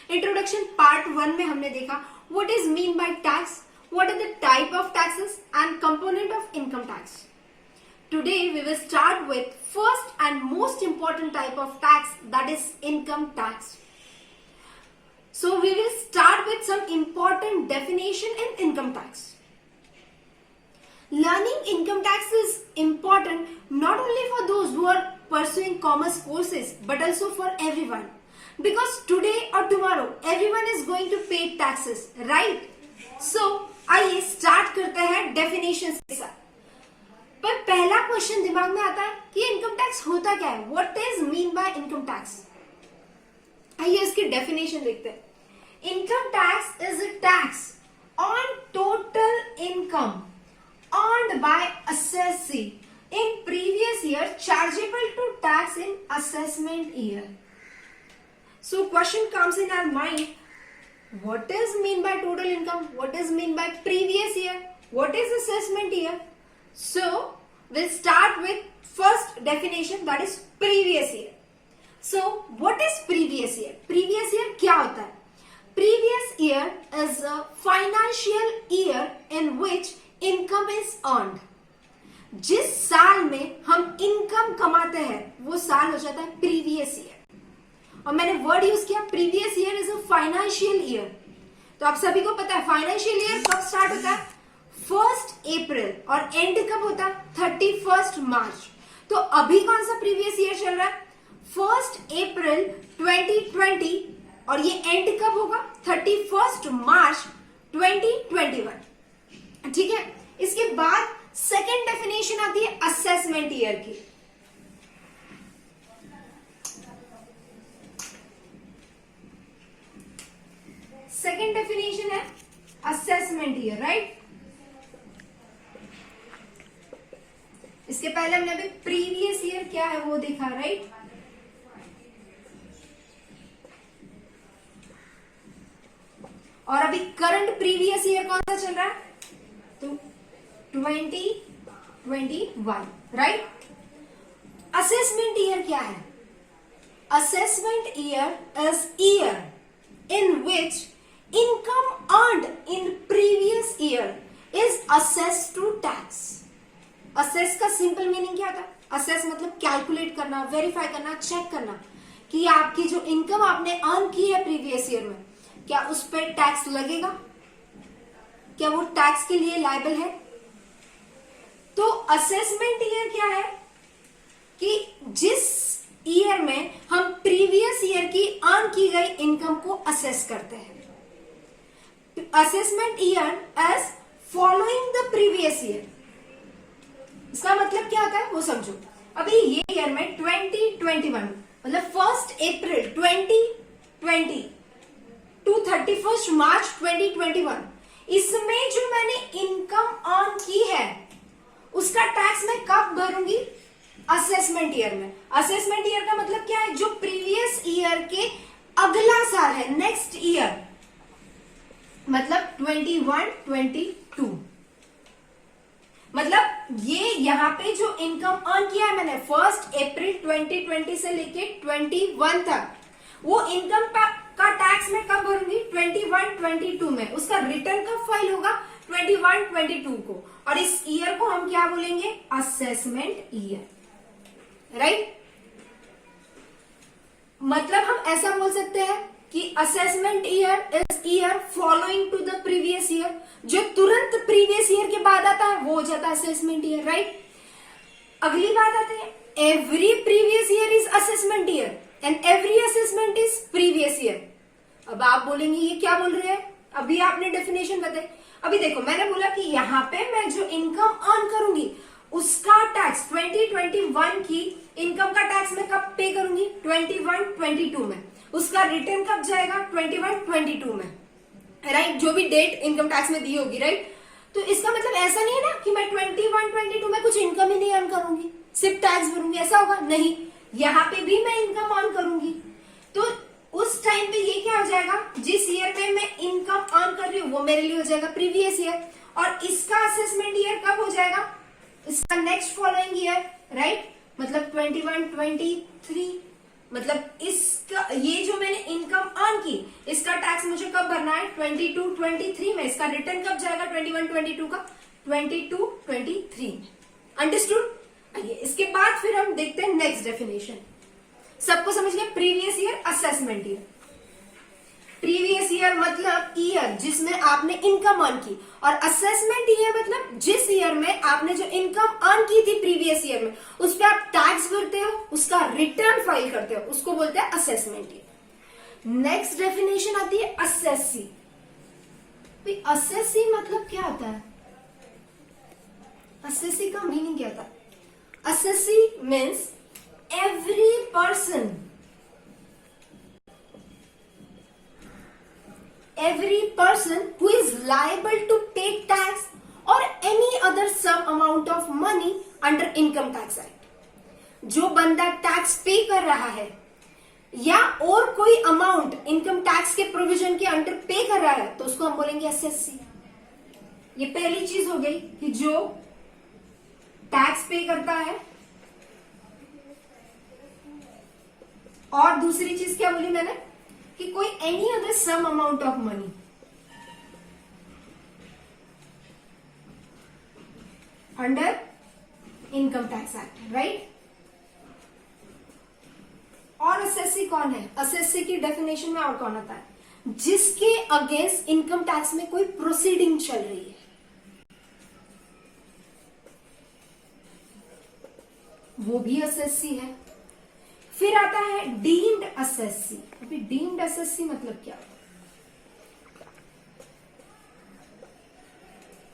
Introduction part 1 में हमने देखा what is mean by tax, what are the type of taxes and component of income tax. Today we will start with first and most important type of tax, that is income tax. So we will start with some important definition in income tax. Learning income tax is important not only for those who are pursuing commerce courses but also for everyone, because today or tomorrow everyone is going to pay taxes, right? So आइए start करते हैं definitions के साथ. पर पहला question दिमाग में आता है कि इनकम टैक्स होता क्या है, what is mean bye income tax. आइए इसकी डेफिनेशन देखते हैं. Income tax is a tax on total income earned by assessee in previous year chargeable to tax in assessment year. So question comes in our mind, what is mean by total income, what is mean by previous year, what is assessment year? So we'll start with first definition, that is previous year. So what is previous year? Previous year क्या होता है? Previous year is a financial year in which income is earned. जिस साल में हम income कमाते हैं वो साल हो जाता है प्रीवियस ईयर. और मैंने वर्ड यूज किया previous year is a financial year. तो आप सभी को पता है फाइनेंशियल ईयर कब स्टार्ट होता है? 1 अप्रैल और एंड कब होता है? 31 मार्च. तो अभी कौन सा प्रीवियस ईयर चल रहा है? 1 अप्रैल 2020 और ये एंड कब होगा? 31 मार्च 2021. ठीक है. इसके बाद सेकेंड डेफिनेशन आती है असेसमेंट ईयर की. सेकेंड डेफिनेशन है असेसमेंट ईयर, राइट. इसके पहले हमने अभी प्रीवियस ईयर क्या है वो देखा, राइट. और अभी करंट प्रीवियस ईयर कौन सा चल रहा है? तो 2021, राइट. असेसमेंट ईयर क्या है? Assessment year is year in which income earned in previous year is assessed to tax. Assess का सिंपल मीनिंग क्या था? असेस मतलब कैलकुलेट करना, वेरीफाई करना, चेक करना कि आपकी जो इनकम आपने अर्न की है प्रीवियस ईयर में क्या उस पर टैक्स लगेगा, क्या वो टैक्स के लिए लायबल है. तो असेसमेंट ईयर क्या है कि जिस ईयर में हम प्रीवियस ईयर की अर्न की गई इनकम को असेस करते हैं. Assessment year as following the previous year. इसका मतलब क्या होता है वो समझो. अभी ये ईयर में 2021 मतलब 1 अप्रैल 2020 टू 31 मार्च 2021, इसमें जो मैंने इनकम अर्न की है उसका टैक्स मैं कब भरूंगी? असेसमेंट ईयर में. असेसमेंट ईयर का मतलब क्या है? जो प्रीवियस ईयर के अगला साल है, नेक्स्ट ईयर, मतलब 21-22. मतलब ये यहाँ पे जो इनकम अर्न किया है मैंने 1 अप्रैल 2020 से लेके 21 तक, वो इनकम का टैक्स में कब भरूंगी? 21-22 में. उसका रिटर्न कब फाइल होगा? 21-22 को. और इस ईयर को हम क्या बोलेंगे? Assessment year, right. मतलब हम ऐसा बोल सकते हैं कि assessment year is year following to the previous year. जो तुरंत प्रीवियस ईयर के बाद आता है वो हो जाता है असेसमेंट ईयर, राइट. अगली बात आती है every previous year is assessment year and every assessment is previous year. अब आप बोलेंगे ये क्या बोल रहे हैं? अभी आपने डेफिनेशन बताई. अभी देखो मैंने बोला कि यहाँ पे मैं जो इनकम अर्न करूंगी उसका टैक्स 2021 की इनकम का टैक्स मैं कब पे करूंगी? 21-22 में. उसका रिटर्न कब जाएगा? 21-22 में, राइट. जो भी डेट इनकम टैक्स में दी होगी, राइट. तो इसका मतलब ऐसा नहीं है ना कि मैं 21-22 में कुछ इनकम ही नहीं अर्न करूंगी, सिर्फ टैक्स भरूंगी, ऐसा होगा? नहीं, यहाँ पे भी मैं इनकम अर्न करूंगी. तो उस टाइम पे ये क्या हो जाएगा? जिस ईयर में मैं इनकम अर्न कर रही हूँ वो मेरे लिए हो जाएगा प्रीवियस ईयर. और इसका असेसमेंट ईयर कब हो जाएगा? इसका नेक्स्ट फॉलोइंग ईयर, राइट. मतलब 21-23 मतलब इसका ये जो मैंने इनकम अर्न की रहा है 22-23 में, इसका रिटर्न कब जाएगा 21-22 का 22-23 में। अंडरस्टूड? आइए इसके बाद फिर हम देखते हैं नेक्स्ट डेफिनेशन। सबको समझ गया? Previous year assessment year. Previous year मतलब ईयर जिसमें आपने इनकम अर्न की, और असेसमेंट ईयर मतलब जिस ईयर में आपने जो इनकम अर्न की थी प्रीवियस ईयर में उस पर आप टैक्स भरते हो, उसका रिटर्न फाइल करते हो, उसको बोलते हैं असेसमेंट ईयर। नेक्स्ट डेफिनेशन आती है असेसी। असेसी मतलब क्या होता है? असेसी का मीनिंग क्या होता है? Assessee means every person who is liable to pay tax or any other sum amount of money under income tax act। जो बंदा टैक्स पे कर रहा है या और कोई अमाउंट इनकम टैक्स के प्रोविजन के अंडर पे कर रहा है तो उसको हम बोलेंगे एसएससी। ये पहली चीज हो गई कि जो टैक्स पे करता है, और दूसरी चीज क्या बोली मैंने कि कोई any other sum amount of money under income tax act, right. और असेसी कौन है? असेसी की डेफिनेशन में और कौन आता है? जिसके अगेंस्ट इनकम टैक्स में कोई प्रोसीडिंग चल रही है, वो भी असेसी है। फिर आता है डीम्ड असेसी। अभी डीम्ड असेसी मतलब क्या?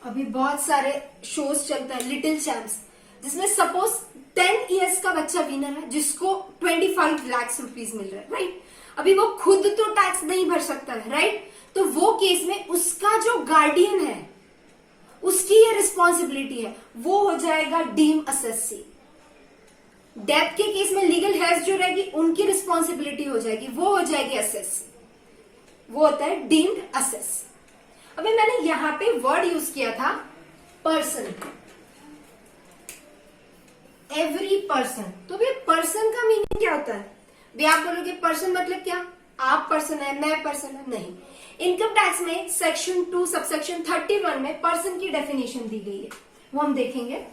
अभी बहुत सारे शोज चलता है, लिटिल चैम्प्स, जिसमें सपोज 10 इयर्स का बच्चा विनर है जिसको 25 लाख रुपीज मिल रहा है, राइट। अभी वो खुद तो टैक्स नहीं भर सकता है, राइट। तो वो केस में उसका जो गार्डियन है उसकी ये रिस्पॉन्सिबिलिटी है, वो हो जाएगा डीम असेसी। डेथ के केस में लीगल हेयर्स जो रहेगी उनकी रिस्पॉन्सिबिलिटी हो जाएगी, वो हो जाएगी असेस, वो होता है डीम्ड असेस। अभी मैंने यहां पे वर्ड यूज किया था पर्सन, एवरी पर्सन। तो भी पर्सन का मीनिंग क्या होता है? भी आप बोलोगे पर्सन मतलब क्या? आप पर्सन है, मैं पर्सन है? नहीं। इनकम टैक्स में सेक्शन 2 सबसेक्शन 31 में पर्सन की डेफिनेशन दी गई है, वो हम देखेंगे।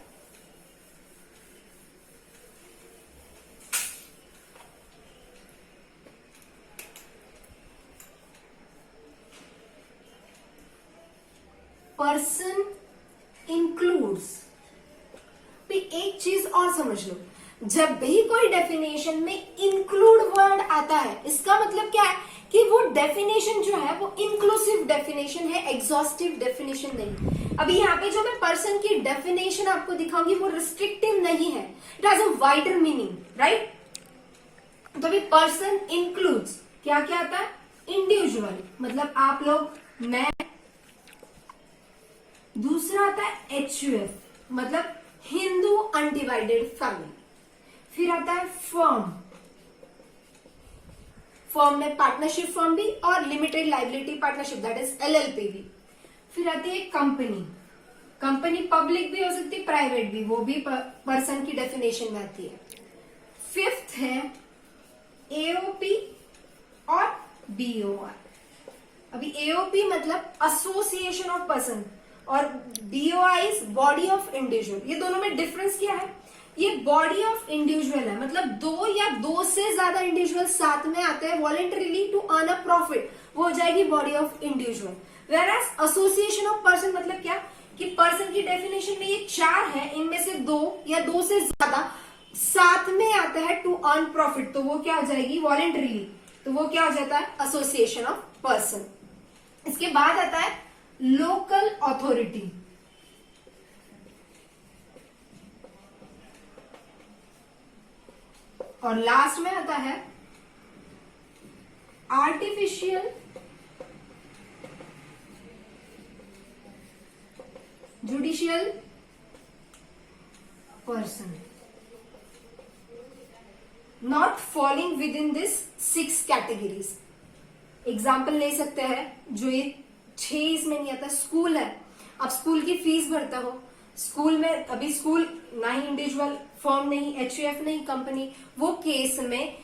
Person includes. एक चीज और समझ लो, जब भी कोई डेफिनेशन में इंक्लूड वर्ड आता है इसका मतलब क्या है कि वो डेफिनेशन जो है वो इंक्लूसिव डेफिनेशन है, एग्जॉस्टिव डेफिनेशन नहीं। अभी यहाँ पे जो मैं पर्सन की डेफिनेशन आपको दिखाऊंगी वो रिस्ट्रिक्टिव नहीं है, it has a wider meaning, right. तो अभी पर्सन इंक्लूड्स क्या क्या आता है? इंडिविजुअल मतलब आप लोग, मैं। दूसरा आता है HUF मतलब हिंदू अनडिवाइडेड फैमिली। फिर आता है फर्म, फर्म में पार्टनरशिप फर्म भी और limited liability partnership that is LLP भी। फिर आती है कंपनी, कंपनी पब्लिक भी हो सकती है प्राइवेट भी, वो भी पर्सन की डेफिनेशन में आती है। फिफ्थ है AOP और BOI। अभी AOP मतलब एसोसिएशन ऑफ पर्सन और BOI is body of individual. ये दोनों में डिफरेंस क्या है? ये बॉडी ऑफ इंडिविजुअल है, मतलब दो या दो से ज्यादा इंडिविजुअल साथ में आते हैं voluntarily to earn a profit, वो हो जाएगी body of individual. Whereas association of person मतलब क्या कि पर्सन की डेफिनेशन में ये 4 है, इनमें से 2 या 2 से ज्यादा साथ में आता है टू अर्न प्रॉफिट, तो वो क्या हो जाएगी? वॉलंटरीली, तो वो क्या हो जाता है? Association of person. इसके बाद आता है लोकल अथॉरिटी, और लास्ट में आता है artificial judicial person not falling with in this 6 categories. Example ले सकते हैं जो ये 6 इसमें नहीं आता। स्कूल है, आप स्कूल की फीस भरते हो, स्कूल में अभी स्कूल ना ही इंडिविजुअल, फर्म नहीं, HUF नहीं, कंपनी, वो केस में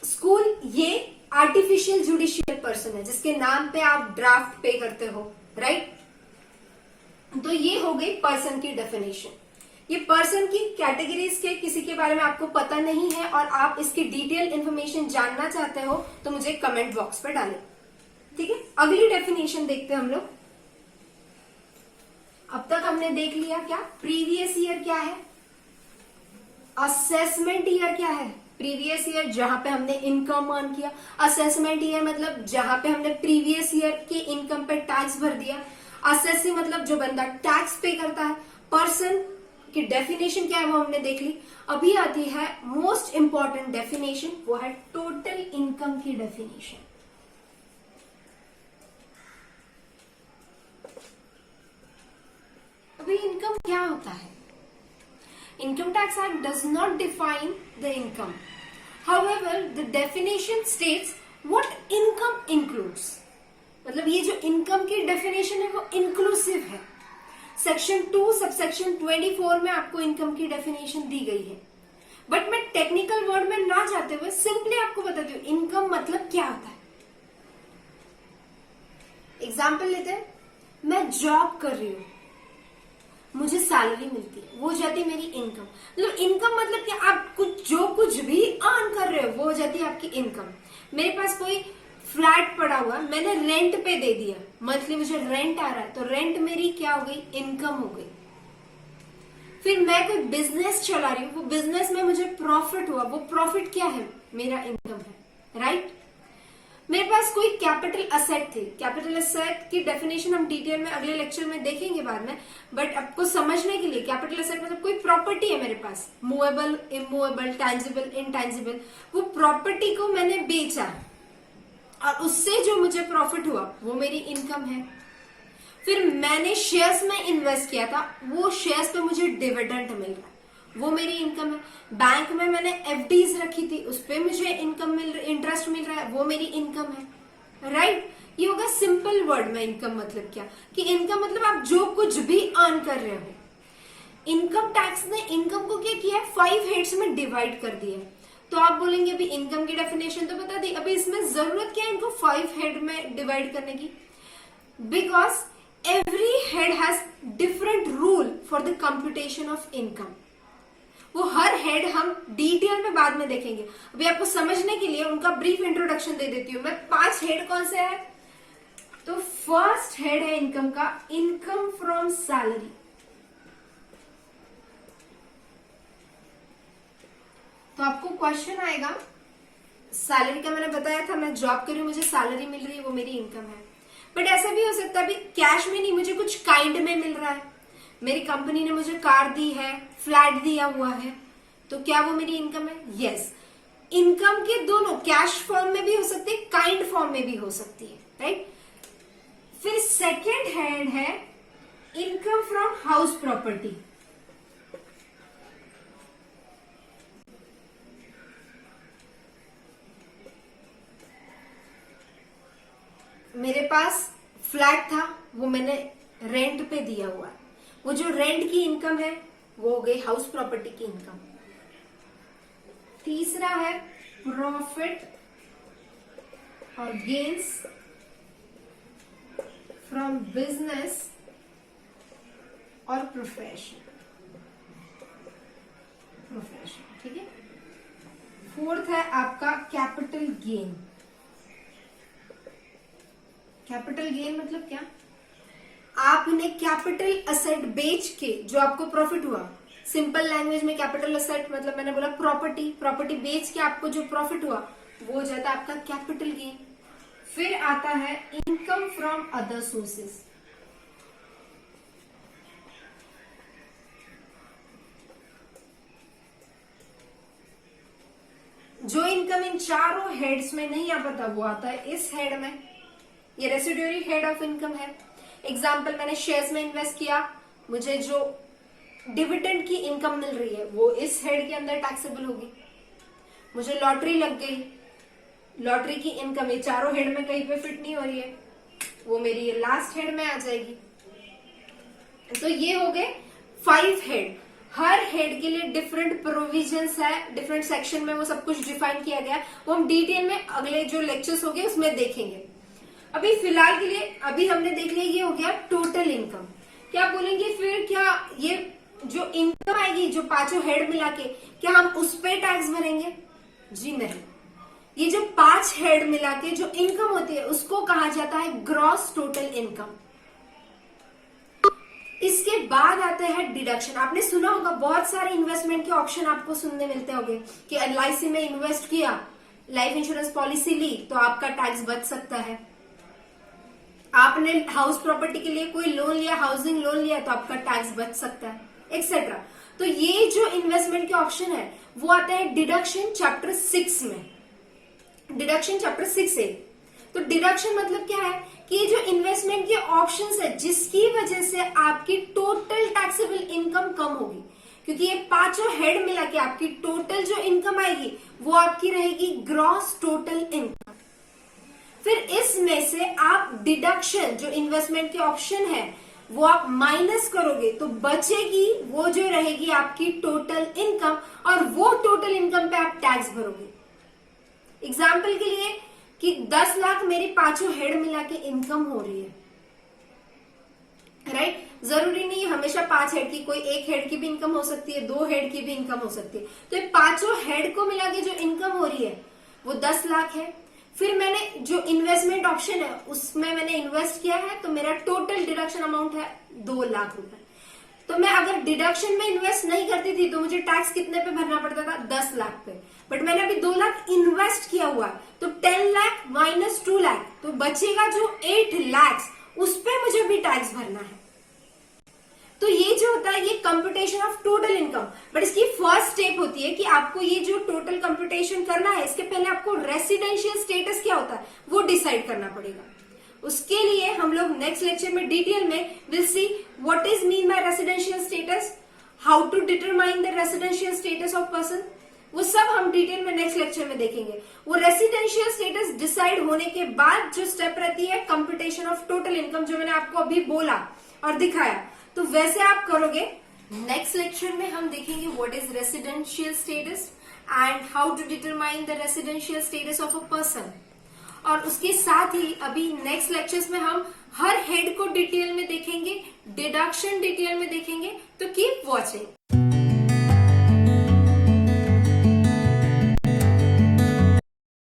स्कूल ये आर्टिफिशियल जुडिशियल पर्सन है, जिसके नाम पे आप ड्राफ्ट पे करते हो, राइट। तो ये हो गई पर्सन की डेफिनेशन। ये पर्सन की कैटेगरीज के किसी के बारे में आपको पता नहीं है और आप इसकी डिटेल इंफॉर्मेशन जानना चाहते हो तो मुझे कमेंट बॉक्स पर डालें, ठीक है। अगली डेफिनेशन देखते हैं हम लोग। अब तक हमने देख लिया क्या प्रीवियस ईयर क्या है, असेसमेंट ईयर क्या है। प्रीवियस ईयर जहां पे हमने इनकम अर्न किया, असेसमेंट ईयर मतलब जहां पे हमने प्रीवियस ईयर के इनकम पे टैक्स भर दिया, असेसी मतलब जो बंदा टैक्स पे करता है। पर्सन की डेफिनेशन क्या है वो हमने देख ली। अभी आती है मोस्ट इंपॉर्टेंट डेफिनेशन, वो है टोटल इनकम की डेफिनेशन। अभी इनकम क्या होता है? Income tax act does not define the income, however the definition states what income includes. मतलब ये जो इनकम की डेफिनेशन है वो इंक्लूसिव है। सेक्शन 2 सबसेक्शन 24 में आपको इनकम की डेफिनेशन दी गई है, बट मैं टेक्निकल वर्ड में ना जाते हुए सिंपली आपको बताती हूँ इनकम मतलब क्या होता है। एग्जाम्पल लेते हैं, मैं जॉब कर रही हूं, मुझे सैलरी मिलती है, वो हो जाती है मेरी इनकम। मतलब इनकम मतलब कि आप कुछ भी अर्न कर रहे हो वो हो जाती है आपकी इनकम। मेरे पास कोई फ्लैट पड़ा हुआ, मैंने रेंट पे दे दिया, मंथली मुझे रेंट आ रहा है, तो रेंट मेरी क्या हो गई, इनकम हो गई। फिर मैं कोई बिजनेस चला रही हूँ, वो बिजनेस में मुझे प्रॉफिट हुआ, वो प्रॉफिट क्या है, मेरा इनकम है, राइट। मेरे पास कोई कैपिटल असेट थी, कैपिटल असेट की डेफिनेशन हम डिटेल में अगले लेक्चर में देखेंगे बाद में, बट आपको समझने के लिए कैपिटल असेट मतलब कोई प्रॉपर्टी है मेरे पास, मूवेबल, इमूवेबल, टैंजिबल, इनटैंजिबल। वो प्रॉपर्टी को मैंने बेचा और उससे जो मुझे प्रॉफिट हुआ वो मेरी इनकम है। फिर मैंने शेयर्स में इन्वेस्ट किया था, वो शेयर्स पे मुझे डिविडेंड मिल रहा है, वो मेरी इनकम है। बैंक में मैंने एफडीज रखी थी, उस पे मुझे इनकम इंटरेस्ट मिल रहा है, वो मेरी इनकम है, राइट। ये होगा सिंपल वर्ड में इनकम मतलब क्या, कि इनकम मतलब आप जो कुछ भी अर्न कर रहे हो। इनकम टैक्स ने इनकम को क्या किया है, 5 हेड्स में डिवाइड कर दिया है। तो आप बोलेंगे अभी इनकम की डेफिनेशन तो बता दी, अभी इसमें जरूरत क्या है इनको 5 हेड में डिवाइड करने की, because every head has different rule for the computation of income. वो हर हेड हम डिटेल में बाद में देखेंगे, अभी आपको समझने के लिए उनका ब्रीफ इंट्रोडक्शन दे देती हूं मैं। 5 हेड कौन से है, तो फर्स्ट हेड है इनकम का, इनकम फ्रॉम सैलरी। तो आपको क्वेश्चन आएगा, सैलरी का मैंने बताया था, मैं जॉब कर रही हूँ, मुझे सैलरी मिल रही है, वो मेरी इनकम है। बट ऐसा भी हो सकता है अभी कैश में नहीं, मुझे कुछ काइंड में मिल रहा है, मेरी कंपनी ने मुझे कार दी है, फ्लैट दिया हुआ है, तो क्या वो मेरी इनकम है? यस। इनकम के दोनों कैश फॉर्म में भी हो सकती है, काइंड फॉर्म में भी हो सकती है, राइट। फिर सेकेंड हेड है इनकम फ्रॉम हाउस प्रॉपर्टी। मेरे पास फ्लैट था, वो मैंने रेंट पे दिया हुआ है, वो जो रेंट की इनकम है वो हो गई हाउस प्रॉपर्टी की इनकम। तीसरा है प्रॉफिट और गेन्स फ्रॉम बिजनेस और प्रोफेशन, ठीक है। फोर्थ है आपका कैपिटल गेन। कैपिटल गेन मतलब क्या, आपने कैपिटल असेट बेच के जो आपको प्रॉफिट हुआ, सिंपल लैंग्वेज में कैपिटल असेट मतलब मैंने बोला प्रॉपर्टी, प्रॉपर्टी बेच के आपको जो प्रॉफिट हुआ वो हो जाता है आपका कैपिटल गेन। फिर आता है इनकम फ्रॉम अदर सोर्सेस। जो इनकम इन चारों हेड्स में नहीं आ पाता वो आता है इस हेड में, ये रेसिड्यूरी हेड ऑफ इनकम है। एग्जाम्पल, मैंने शेयर्स में इन्वेस्ट किया, मुझे जो डिविडेंड की इनकम मिल रही है वो इस हेड के अंदर टैक्सेबल होगी। मुझे लॉटरी लग गई, लॉटरी की इनकम ये चारों हेड में कहीं पे फिट नहीं हो रही है, वो मेरी ये लास्ट हेड में आ जाएगी। तो ये हो गए 5 हेड। हर हेड के लिए डिफरेंट प्रोविजंस है, डिफरेंट सेक्शन में वो सब कुछ डिफाइन किया गया, वो हम डिटेल में अगले जो लेक्चर्स हो गए उसमें देखेंगे। अभी फिलहाल के लिए अभी हमने देख लिया, ये हो गया टोटल इनकम। क्या बोलेंगे फिर, क्या ये जो इनकम आएगी जो पांचों हेड मिला के, क्या हम उस पे टैक्स भरेंगे? जी नहीं, ये जो 5 हेड मिला के जो इनकम होती है उसको कहा जाता है ग्रॉस टोटल इनकम। इसके बाद आते हैं डिडक्शन। आपने सुना होगा बहुत सारे इन्वेस्टमेंट के ऑप्शन आपको सुनने मिलते होंगे कि एलआईसी में इन्वेस्ट किया, लाइफ इंश्योरेंस पॉलिसी ली तो आपका टैक्स बच सकता है। आपने हाउस प्रॉपर्टी के लिए कोई लोन लिया, हाउसिंग लोन लिया तो आपका टैक्स बच सकता है, एक्सेट्रा। तो ये जो इन्वेस्टमेंट के ऑप्शन है वो आते हैं डिडक्शन चैप्टर 6 में, डिडक्शन चैप्टर 6A। तो डिडक्शन मतलब क्या है कि ये जो इन्वेस्टमेंट के ऑप्शंस है जिसकी वजह से आपकी टोटल टैक्सेबल इनकम कम होगी, क्योंकि ये पांचों हेड मिला के आपकी टोटल जो इनकम आएगी वो आपकी रहेगी ग्रॉस टोटल इनकम। फिर इसमें से आप डिडक्शन जो इन्वेस्टमेंट के ऑप्शन है वो आप माइनस करोगे तो बचेगी वो जो रहेगी आपकी टोटल इनकम, और वो टोटल इनकम पे आप टैक्स भरोगे। एग्जाम्पल के लिए कि 10 लाख मेरी पांचों हेड मिला के इनकम हो रही है, राइट? जरूरी नहीं हमेशा 5 हेड की, कोई 1 हेड की भी इनकम हो सकती है, 2 हेड की भी इनकम हो सकती है। तो ये पांचों हेड को मिला के जो इनकम हो रही है वो 10 लाख है। फिर मैंने जो इन्वेस्टमेंट ऑप्शन है उसमें मैंने इन्वेस्ट किया है तो मेरा टोटल डिडक्शन अमाउंट है 2 लाख रुपए। तो मैं अगर डिडक्शन में इन्वेस्ट नहीं करती थी तो मुझे टैक्स कितने पे भरना पड़ता था? 10 लाख पे। बट मैंने अभी 2 लाख इन्वेस्ट किया हुआ तो 10 लाख माइनस 2 लाख तो बचेगा जो 8 लाख, उस पे मुझे भी टैक्स भरना है। तो ये जो होता है ये computation of total income. But इसकी फर्स्ट स्टेप होती है कि आपको ये जो टोटल कंप्यूटेशन करना है इसके पहले आपको रेसिडेंशियल स्टेटस क्या होता है वो डिसाइड करना पड़ेगा। उसके लिए हम लोग नेक्स्ट लेक्चर में डिटेल में will see what is mean by residential status, how to determine the residential status of person, वो सब हम डिटेल में नेक्स्ट लेक्चर में देखेंगे। वो रेसिडेंशियल स्टेटस डिसाइड होने के बाद जो स्टेप रहती है कंप्यूटेशन ऑफ टोटल इनकम, जो मैंने आपको अभी बोला और दिखाया, तो वैसे आप करोगे। नेक्स्ट लेक्चर में हम देखेंगे what is residential status and how to determine the residential status of a person. और उसके साथ ही अभी नेक्स्ट लेक्चर्स में हम हर हेड को डिटेल में देखेंगे, डिडक्शन डिटेल में देखेंगे। तो कीप वॉचिंग।